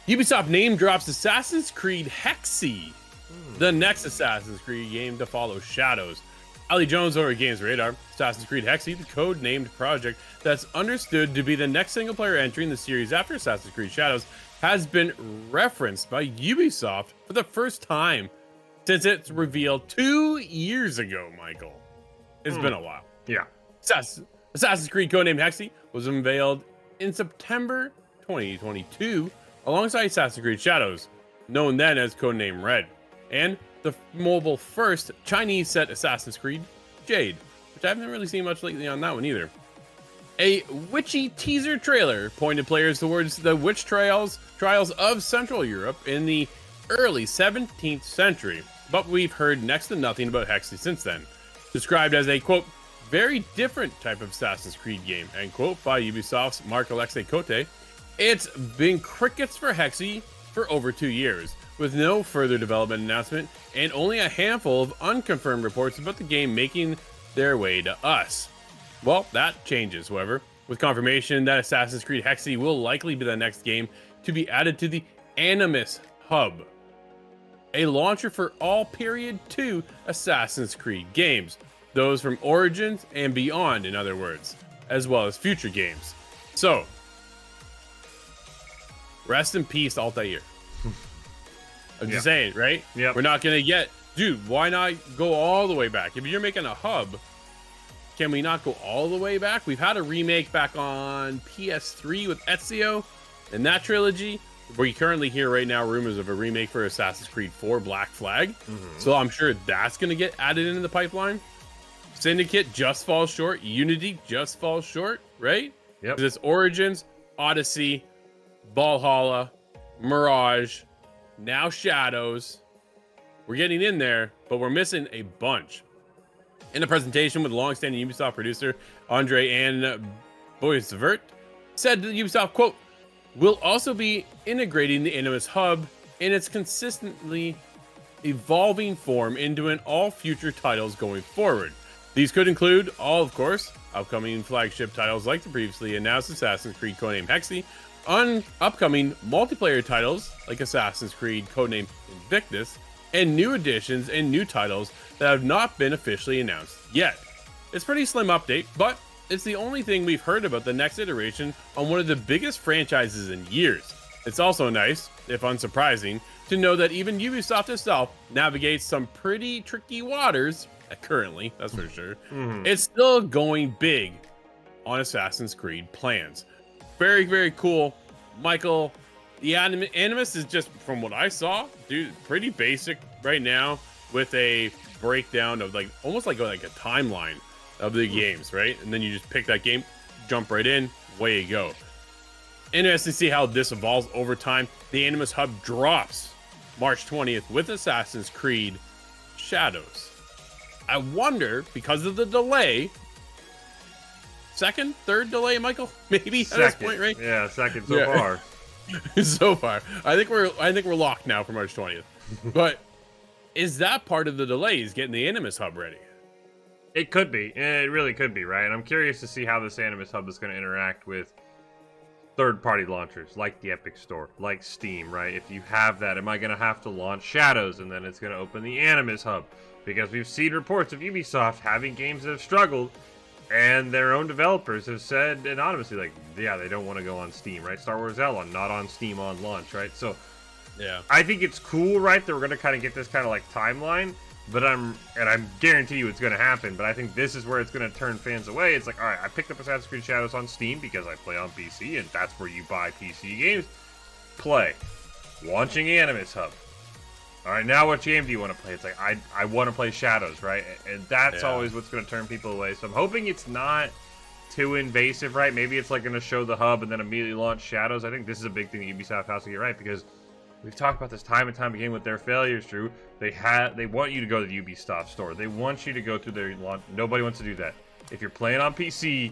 Ubisoft name drops Assassin's Creed Hexe, the next Assassin's Creed game to follow Shadows. Ali Jones over at Games Radar. Assassin's Creed Hexe, the code-named project that's understood to be the next single-player entry in the series after Assassin's Creed Shadows, has been referenced by Ubisoft for the first time since it's revealed 2 years ago, Michael. It's been a while. Yeah. Assassin's Creed codenamed Hexe was unveiled in September 2022 alongside Assassin's Creed Shadows, known then as codename Red, and the mobile first Chinese set Assassin's Creed Jade, which I haven't really seen much lately on that one either. A witchy teaser trailer pointed players towards the witch trials of Central Europe in the early 17th century, but we've heard next to nothing about Hexe since then. Described as a, quote, very different type of Assassin's Creed game, end quote, by Ubisoft's Marc-Alexis Cote, it's been crickets for Hexe for over 2 years, with no further development announcement and only a handful of unconfirmed reports about the game making their way to us. Well, that changes, however, with confirmation that Assassin's Creed Hexe will likely be the next game to be added to the Animus Hub, a launcher for all Period 2 Assassin's Creed games, those from Origins and beyond, in other words, as well as future games. So, rest in peace, Altair. I'm just saying, right? Yep. We're not going to get... Dude, why not go all the way back? If you're making a hub, can we not go all the way back? We've had a remake back on PS3 with Ezio and that trilogy. We currently hear right now rumors of a remake for Assassin's Creed 4 Black Flag. So I'm sure that's going to get added into the pipeline. Syndicate just falls short. Unity just falls short, right? Yep. 'Cause it's Origins, Odyssey, Valhalla, Mirage, now Shadows. We're getting in there, but we're missing a bunch. In a presentation with longstanding Ubisoft producer Andre and Boisvert, said that Ubisoft, quote, will also be integrating the Animus Hub in its consistently evolving form into all future titles going forward. These could include all, of course, upcoming flagship titles like the previously announced Assassin's Creed codename Hexe, on upcoming multiplayer titles like Assassin's Creed codename Invictus, and new additions and new titles that have not been officially announced yet. It's a pretty slim update, but it's the only thing we've heard about the next iteration on one of the biggest franchises in years. It's also nice, if unsurprising, to know that even Ubisoft itself navigates some pretty tricky waters, currently, that's for sure. It's still going big on Assassin's Creed plans. Very, very cool. Michael, the Animus is just, from what I saw, dude, pretty basic right now with a breakdown of almost like a timeline of the games, right? And then you just pick that game, jump right in, way you go. Interesting to see how this evolves over time. The Animus Hub drops March 20th with Assassin's Creed Shadows. I wonder, because of the delay, second, third delay, Michael, maybe Second. at this point, right? Yeah, second so far. So far, I think we're locked now for March 20th. But is that part of the delay? Is getting the Animus Hub ready? It could be. It really could be, right? I'm curious to see how this Animus Hub is going to interact with third-party launchers like the Epic Store, like Steam, right? If you have that, am I going to have to launch Shadows and then it's going to open the Animus Hub? Because we've seen reports of Ubisoft having games that have struggled, and their own developers have said anonymously, like, yeah, they don't want to go on Steam, right? Star Wars Outlaw, not on Steam on launch, right? So, yeah, I think it's cool, right, that we're going to kind of get this kind of like timeline, but I'm guarantee you it's going to happen, but I think this is where it's going to turn fans away. It's like, all right, I picked up Assassin's Creed Shadows on Steam because I play on PC, and that's where you buy PC games. Play. Launching Animus Hub. All right, now what game do you want to play? It's like, I want to play Shadows, right? And that's always what's going to turn people away. So I'm hoping it's not too invasive, right? Maybe it's like going to show the hub and then immediately launch Shadows. I think this is a big thing that Ubisoft has to get right, because we've talked about this time and time again with their failures, Drew. They want you to go to the Ubisoft store. They want you to go through their launch. Nobody wants to do that. If you're playing on PC,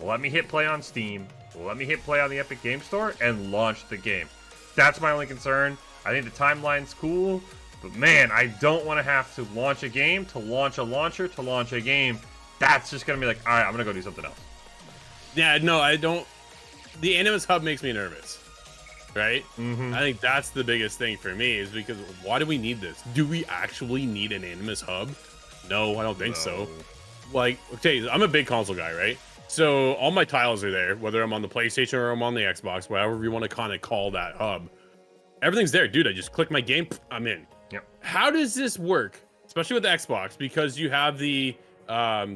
let me hit play on Steam. Let me hit play on the Epic Game Store and launch the game. That's my only concern. I think the timeline's cool, but man, I don't want to have to launch a game, to launch a launcher, to launch a game. That's just going to be like, all right, I'm going to go do something else. Yeah, no, I don't. The Animus Hub makes me nervous. right? I think that's the biggest thing for me is because why do we need this? Do we actually need an Animus Hub? No, I don't think so. Like, okay, I'm a big console guy, right? So all my tiles are there, whether I'm on the PlayStation or I'm on the Xbox, whatever you want to kind of call that hub. Everything's there, dude. I just click my game, I'm in. Yep. How does this work, especially with the Xbox? Because you have the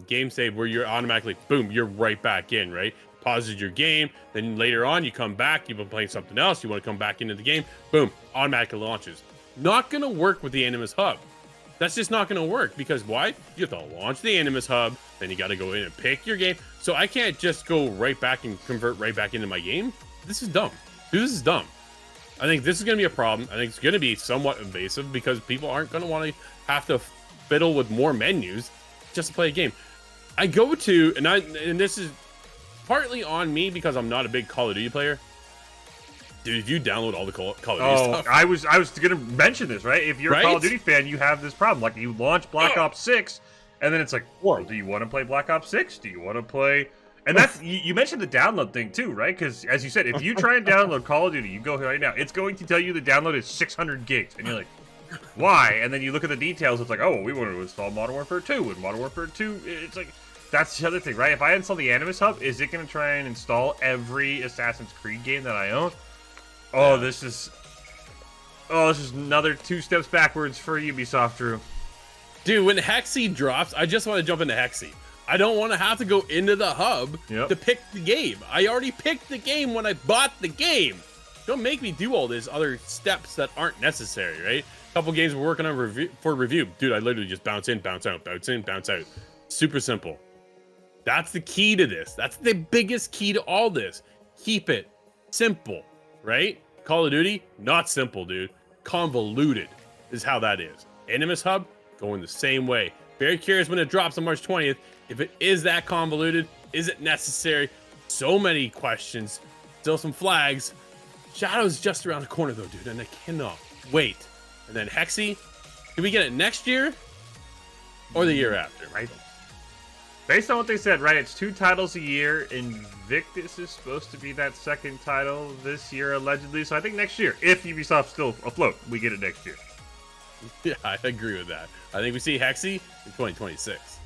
game save where you're automatically, boom, you're right back in, right? Pauses your game, then later on you come back, you've been playing something else, you want to come back into the game, boom, automatically launches. Not gonna work with the Animus Hub. That's just not gonna work because why? You have to launch the Animus Hub, then you gotta go in and pick your game. So I can't just go right back and convert right back into my game. This is dumb. Dude, this is dumb. I think this is gonna be a problem. I think it's gonna be somewhat invasive because people aren't gonna want to have to fiddle with more menus just to play a game. I go to, and this is partly on me because I'm not a big Call of Duty player. Dude, if you download all the Call of Duty stuff. I was gonna mention this, right? If you're a Call of Duty fan, you have this problem. Like you launch Black Ops 6, and then it's like, well, do you want to play Black Ops 6? Do you want to play? And that's you mentioned the download thing too, right? Because as you said, if you try and download Call of Duty, you go here right now, it's going to tell you the download is 600 gigs, and you're like, why? And then you look at the details, it's like, oh, well, we want to install Modern Warfare 2, and Modern Warfare 2, it's like, that's the other thing, right? If I install the Animus Hub, is it going to try and install every Assassin's Creed game that I own? Oh, this is another 2 steps backwards for Ubisoft, Drew. Dude, when Hexe drops, I just want to jump into Hexe. I don't want to have to go into the hub to pick the game. I already picked the game when I bought the game. Don't make me do all these other steps that aren't necessary, right? A couple games we're working on for review. Dude, I literally just bounce in, bounce out, bounce in, bounce out. Super simple. That's the key to this. That's the biggest key to all this. Keep it simple, right? Call of Duty, not simple, dude. Convoluted is how that is. Animus Hub, going the same way. Very curious when it drops on March 20th. If it is that convoluted, is it necessary? So many questions, still some flags. Shadow's just around the corner though, dude, and I cannot wait. And then Hexe, do we get it next year or the year after? Right. Based on what they said, right, it's 2 titles a year. Invictus is supposed to be that second title this year, allegedly. So I think next year, if Ubisoft's still afloat, we get it next year. Yeah, I agree with that. I think we see Hexe in 2026.